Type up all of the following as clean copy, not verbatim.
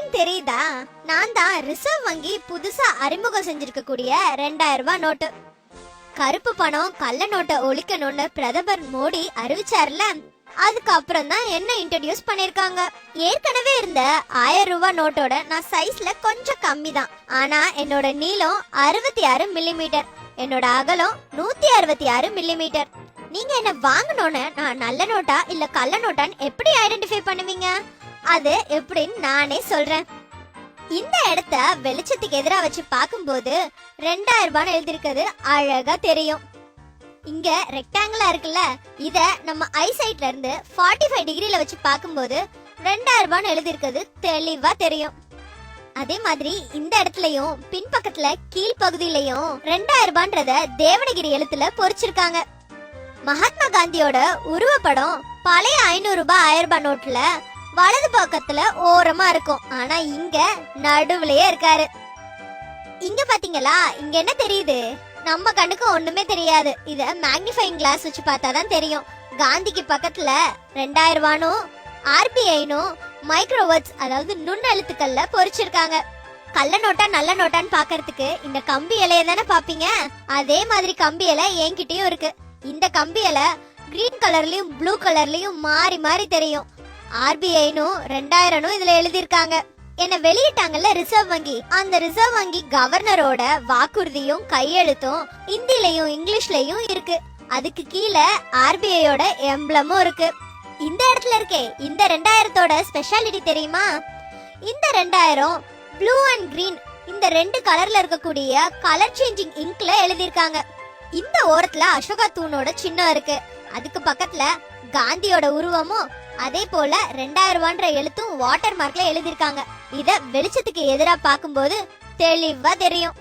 யாருன்னு தெரியுதா? நான் தான் ரிசர்வ் வங்கி புதுசா அறிமுகம் செஞ்சிருக்க கூடிய 2000 ரூபாய் நோட்டு. கருப்பு பணம் கள்ள நோட்டை ஒழிக்கணும்னு பிரதமர் மோடி அறிவிச்சார்ல, அதுக்கப்புறம் தான் என்ன இன்ட்ரோடியூஸ் பண்ணிருக்காங்க. ஏற்கனவே இருந்த 1000 ரூபாய் நோட்டோட நான் சைஸ்ல கொஞ்சம் கம்மி தான். ஆனா என்னோட நீளம் 66 மில்லிமீட்டர், என்னோட அகலம் 166 மில்லிமீட்டர். நீங்க என்ன வாங்கணும்னு நான் நல்ல நோட்டா இல்ல கள்ள நோட்டான்னு எப்படி ஐடென்டிஃபை பண்ணுவீங்க? அது எப்படின்னு நானே சொல்றேன். இந்த இடத்த வெளிச்சத்துக்கு எதிரா வச்சு பார்க்கும்போது 2000 ரூபாய் எழுதிருக்கிறது அழகா தெரியும். இங்க ரெக்டாங்கிளா இருக்குல்ல, இத நம்ம ஐசைட்ல இருந்து 45 டிகிரில வச்சு பார்க்கும்போது 2000 ரூபாய் எழுதிருக்கிறது தெளிவா தெரியும். அதே மாதிரி இந்த இடத்துலயும் பின்பக்கத்துல கீழ்பகுதியிலையும் 2000 ரூபான்றத தேவனகிரி எழுத்துல பொறிச்சிருக்காங்க. மகாத்மா காந்தியோட உருவப்படம் பழைய 500 ரூபாய் 1000 ரூபாய் நோட்ல வலது பக்கத்துல ஓரமா இருக்கும். ஆனா இங்க நடுவுலயே இருக்காரு. இங்க பாத்தீங்களா, இங்க என்ன தெரியுது? நம்ம கண்ணுக்கு ஒண்ணுமே தெரியாது. இத மேக்னிஃபைங் கிளாஸ் வச்சு பார்த்தாதான் தெரியும். காந்திக்கு பக்கத்துல 2000 ரூபாயும் ஆர்பிஐனும் மைக்ரோவேர்ட்ஸ் அதாவது நுண்ணெழுத்துக்கள்ல பொறிச்சிருக்காங்க. கள்ள நோட்டா நல்ல நோட்டான்னு பாக்கிறதுக்கு இந்த கம்பி இலைய தானே பாப்பீங்க. அதே மாதிரி கம்பி இலை என்கிட்டயும் இருக்கு. இந்த கம்பி இலை கிரீன் கலர்லயும் ப்ளூ கலர்லயும் மாறி மாறி தெரியும். ஆர்பிஐனும் 2000 இதுல எழுதிருக்காங்க. என்ன வெளியிட்டாங்கல்ல ரிசர்வ் வங்கி, அந்த ரிசர்வ் வங்கி கவர்னரோட வாக்குறுதியும் கையெழுத்தும் ஹிந்திலையும் இங்கிலீஷ்லயும் இருக்கு. அதுக்கு கீழே ஆர்பிஐயோட எம்ப்ளமும் இருக்கு. இந்த இடத்துல இருக்கே இந்த 2000தோட ஸ்பெஷாலிட்டி தெரியுமா? இந்த 2000 ப்ளூ அண்ட் கிரீன் இந்த ரெண்டு கலர்ல இருக்கக்கூடிய கலர் சேஞ்சிங் இங்க்ல எழுதிருக்காங்க. இந்த ஓரத்துல அசோகா தூணோட சின்னம் இருக்கு. அதுக்கு பக்கத்துல காந்தியோட உருவமும் அதே போல 2000 ரூபான்ற எழுத்தும் வாட்டர் மார்க்ல எழுதிருக்காங்க. இத வெளிச்சத்துக்கு எதிரா பார்க்கும்போது தெளிவா தெரியும்.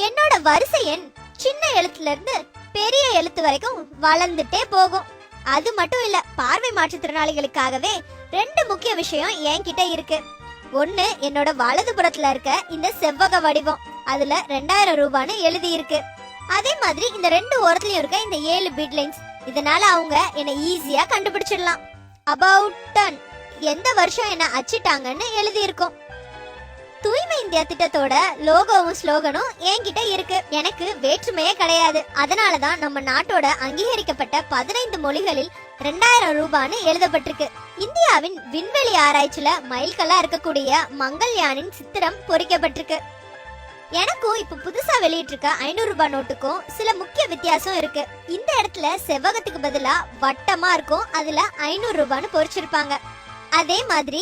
என்னோட வரிசை எண் சின்ன எழுத்துல இருந்து பெரிய எழுத்து வரைக்கும் வளர்ந்துட்டே போகும். அது மட்டும் இல்ல, பார்வை மாற்றுத்திறனாளிகளுக்காகவே 2 முக்கிய விஷயம் என்கிட்ட இருக்கு. ஒண்ணு, என்னோட வலது புறத்துல இருக்க இந்த செவ்வக வடிவம், அதுல 2000 ரூபான்னு எழுதி இருக்கு. அதே மாதிரி இந்த 2 ஓரத்துலயும் இருக்க இந்த 7 பீட் லைன்ஸ், இதனால அவங்க என்ன ஈஸியா கண்டுபிடிச்சிடலாம். அபவுட் டன் எந்த வருஷம் என்ன அச்சிட்டாங்கன்னு எழுதி இருக்கும். தூய்மை இந்தியா திட்டத்தோட லோகோவும் ஸ்லோகனும் என்கிட்ட இருக்கு. எனக்கு வேற்றுமையே கிடையாது. அதனாலதான் நம்ம நாட்டோட அங்கீகரிக்கப்பட்ட 15 மொழிகளில் 2000 ரூபான்னு எழுதப்பட்டிருக்கு. இந்தியாவின் விண்வெளி ஆராய்ச்சியில மைல்கல்லா இருக்கக்கூடிய மங்கள்யானின் சித்திரம் பொறிக்கப்பட்டிருக்கு. எனக்கும் இப்ப புதுசா வெளியிட்டிருக்க 500 ரூபாய் நோட்டுக்கும் சில முக்கிய வித்தியாசம் இருக்கு. இந்த இடத்துல செவ்வகத்துக்கு பதிலா வட்டமா இருக்கும், அதுல 500 ரூபான்னு பொறிச்சிருப்பாங்க. அதே மாதிரி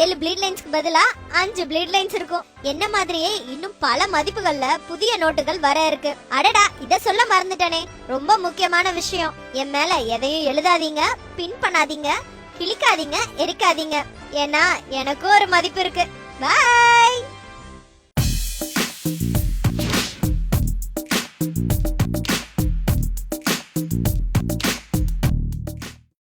7 ப்ளீட் லைன்ஸ்க்கு பதிலா 5 ப்ளீட் லைன்ஸ் இருக்கும். என்ன மாதிரியே இன்னும் பல மதிப்புகள்ல புதிய நோட்டுகள் வர இருக்கு. அடடா, இத சொல்ல மறந்துட்டனே, ரொம்ப முக்கியமான விஷயம். என் மேல எதையும் எழுதாதீங்க, பின் பண்ணாதீங்க, கிளிக்காதீங்க, எரிக்காதீங்க. ஏன்னா எனக்கும் ஒரு மதிப்பு இருக்கு. பாய்.